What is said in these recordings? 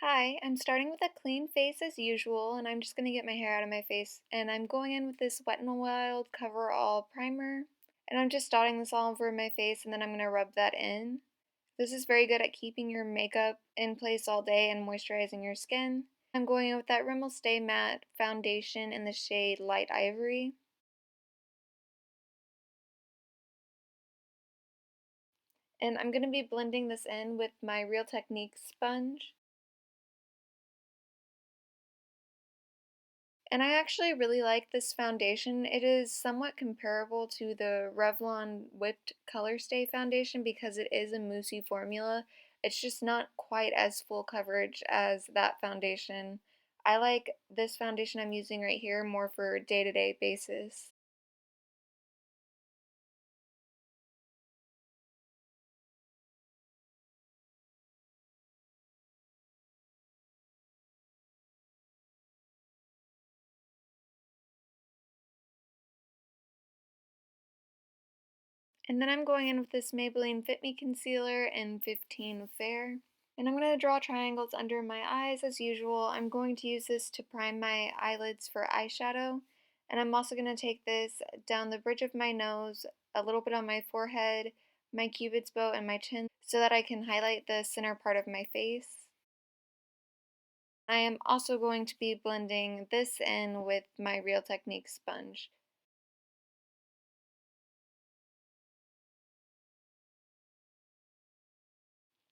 Hi, I'm starting with a clean face as usual, and I'm just going to get my hair out of my face. And I'm going in with this Wet n Wild Coverall primer, and I'm just dotting this all over my face, and then I'm going to rub that in. This is very good at keeping your makeup in place all day and moisturizing your skin. I'm going in with that Rimmel Stay Matte foundation in the shade Light Ivory. And I'm going to be blending this in with my Real Technique sponge. And I actually really like this foundation. It is somewhat comparable to the Revlon Whipped Color Stay foundation because it is a moussey formula. It's just not quite as full coverage as that foundation. I like this foundation I'm using right here more for day-to-day basis. And then I'm going in with this Maybelline Fit Me Concealer in 15 Fair. And I'm going to draw triangles under my eyes as usual. I'm going to use this to prime my eyelids for eyeshadow. And I'm also going to take this down the bridge of my nose, a little bit on my forehead, my cupid's bow, and my chin so that I can highlight the center part of my face. I am also going to be blending this in with my Real Technique sponge.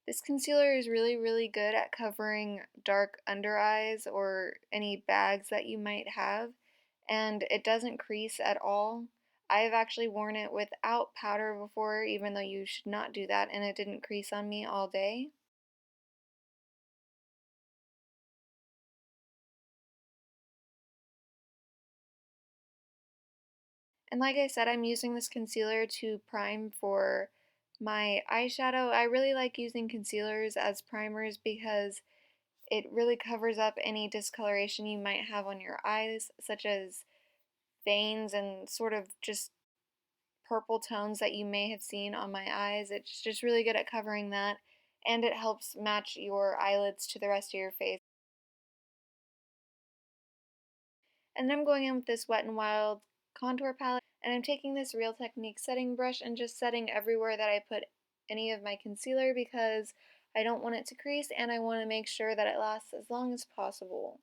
This concealer is really good at covering dark under eyes or any bags that you might have, and it doesn't crease at all. I've actually worn it without powder before, even though you should not do that, and it didn't crease on me all day. And like I said, I'm using this concealer to prime for my eyeshadow. I really like using concealers as primers because it really covers up any discoloration you might have on your eyes, such as veins and sort of just purple tones that you may have seen on my eyes. It's just really good at covering that, and it helps match your eyelids to the rest of your face. And then I'm going in with this Wet n Wild contour palette, and I'm taking this Real Technique setting brush and just setting everywhere that I put any of my concealer because I don't want it to crease and I want to make sure that it lasts as long as possible.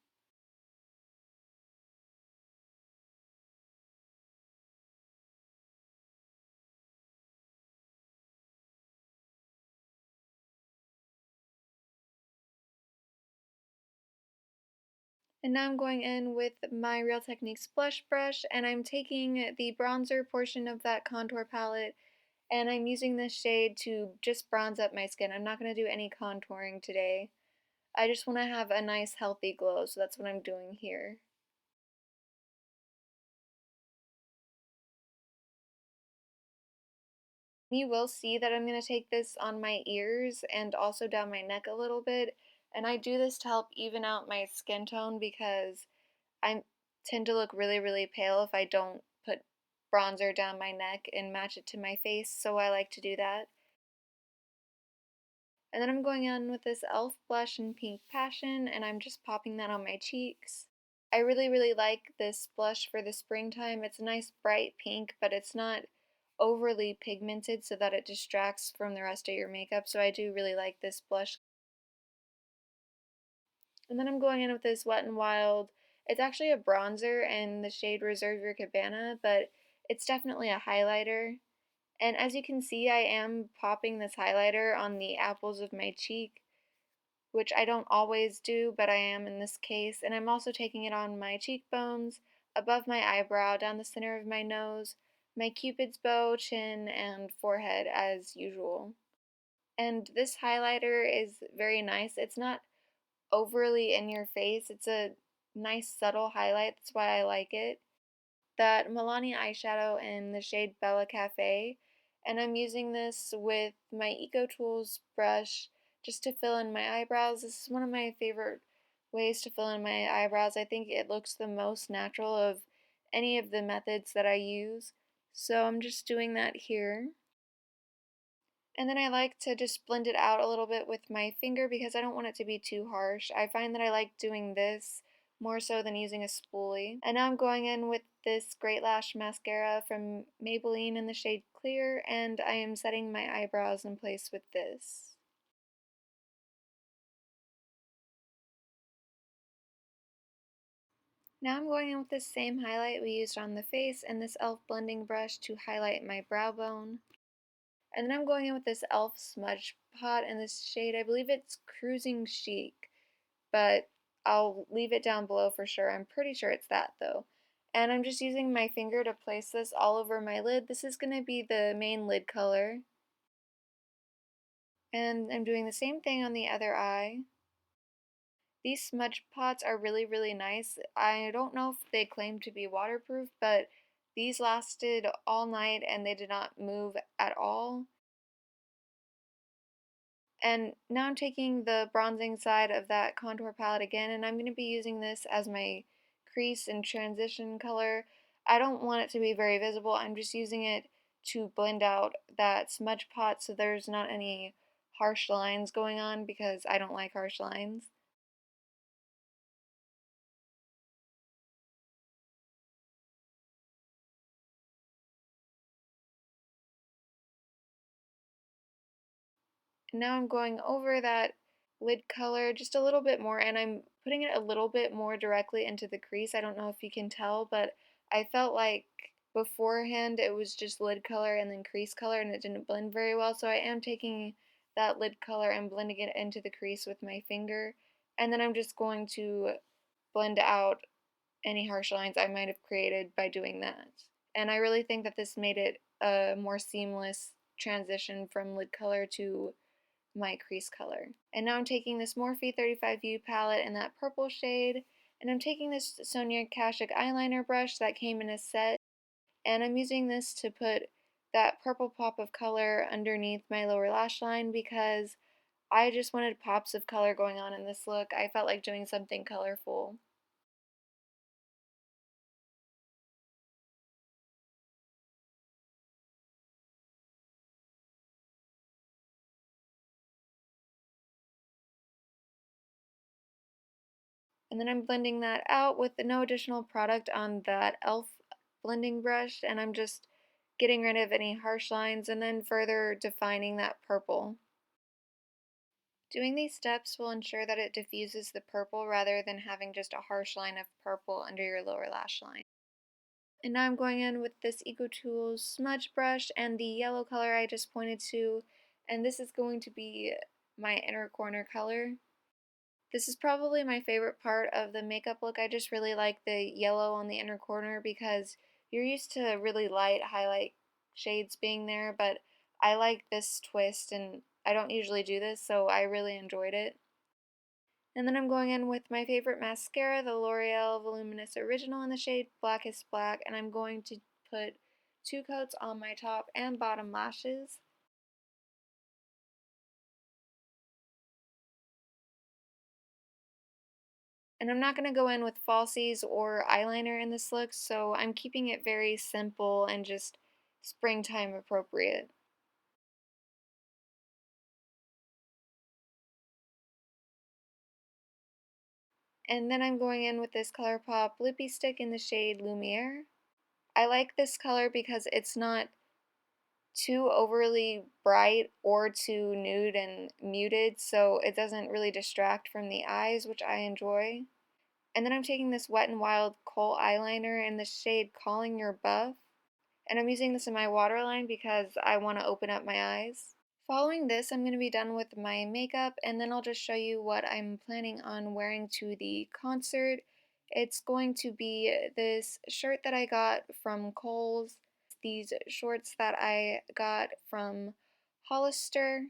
And now I'm going in with my Real Techniques blush brush, and I'm taking the bronzer portion of that contour palette, and I'm using this shade to just bronze up my skin. I'm not going to do any contouring today. I just want to have a nice healthy glow, so that's what I'm doing here. You will see that I'm going to take this on my ears and also down my neck a little bit, and I do this to help even out my skin tone because I tend to look really pale if I don't put bronzer down my neck and match it to my face, so I like to do that. And then I'm going in with this e.l.f. blush in Pink Passion, and I'm just popping that on my cheeks. I really like this blush for the springtime. It's a nice bright pink, but it's not overly pigmented so that it distracts from the rest of your makeup, so I do really like this blush. And then I'm going in with this Wet n Wild. It's actually a bronzer in the shade Reserve Your Cabana, but it's definitely a highlighter. And as you can see, I am popping this highlighter on the apples of my cheek, which I don't always do, but I am in this case. And I'm also taking it on my cheekbones, above my eyebrow, down the center of my nose, my cupid's bow, chin, and forehead as usual. And this highlighter is very nice. It's not overly in your face. It's a nice subtle highlight. That's why I like it. That Milani eyeshadow in the shade Bella Cafe, and I'm using this with my Eco Tools brush just to fill in my eyebrows. This is one of my favorite ways to fill in my eyebrows. I think it looks the most natural of any of the methods that I use. So I'm just doing that here. And then I like to just blend it out a little bit with my finger because I don't want it to be too harsh. I find that I like doing this more so than using a spoolie. And now I'm going in with this Great Lash mascara from Maybelline in the shade Clear, and I am setting my eyebrows in place with this. Now I'm going in with the same highlight we used on the face and this e.l.f. blending brush to highlight my brow bone. And then I'm going in with this e.l.f. Smudge Pot in this shade, I believe it's Cruisin Chic, but I'll leave it down below for sure. I'm pretty sure it's that though. And I'm just using my finger to place this all over my lid. This is going to be the main lid color. And I'm doing the same thing on the other eye. These smudge pots are really, really nice. I don't know if they claim to be waterproof, but these lasted all night and they did not move at all. And now I'm taking the bronzing side of that contour palette again, and I'm going to be using this as my crease and transition color. I don't want it to be very visible. I'm just using it to blend out that smudge pot so there's not any harsh lines going on because I don't like harsh lines. And now I'm going over that lid color just a little bit more, and I'm putting it a little bit more directly into the crease. I don't know if you can tell, but I felt like beforehand it was just lid color and then crease color and it didn't blend very well, so I am taking that lid color and blending it into the crease with my finger, and then I'm just going to blend out any harsh lines I might have created by doing that. And I really think that this made it a more seamless transition from lid color to my crease color. And now I'm taking this Morphe 35U palette in that purple shade, and I'm taking this Sonia Kashuk eyeliner brush that came in a set, and I'm using this to put that purple pop of color underneath my lower lash line because I just wanted pops of color going on in this look. I felt like doing something colorful. And then I'm blending that out with no additional product on that e.l.f. blending brush, and I'm just getting rid of any harsh lines and then further defining that purple. Doing these steps will ensure that it diffuses the purple rather than having just a harsh line of purple under your lower lash line. And now I'm going in with this EcoTools smudge brush and the yellow color I just pointed to, and this is going to be my inner corner color. This is probably my favorite part of the makeup look. I just really like the yellow on the inner corner because you're used to really light highlight shades being there, but I like this twist and I don't usually do this, so I really enjoyed it. And then I'm going in with my favorite mascara, the L'Oreal Voluminous Original in the shade Blackest Black, and I'm going to put 2 coats on my top and bottom lashes. And I'm not going to go in with falsies or eyeliner in this look, so I'm keeping it very simple and just springtime appropriate. And then I'm going in with this ColourPop Lippy Stick in the shade Lumiere. I like this color because it's not too overly bright or too nude and muted, so it doesn't really distract from the eyes, which I enjoy. And then I'm taking this Wet n Wild kohl eyeliner in the shade Calling Your Buff. And I'm using this in my waterline because I want to open up my eyes. Following this, I'm going to be done with my makeup, and then I'll just show you what I'm planning on wearing to the concert. It's going to be this shirt that I got from Kohl's, these shorts that I got from Hollister,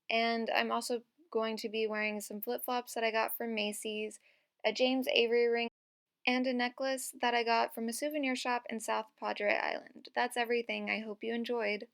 and I'm also going to be wearing some flip-flops that I got from Macy's, a James Avery ring, and a necklace that I got from a souvenir shop in South Padre Island. That's everything. I hope you enjoyed.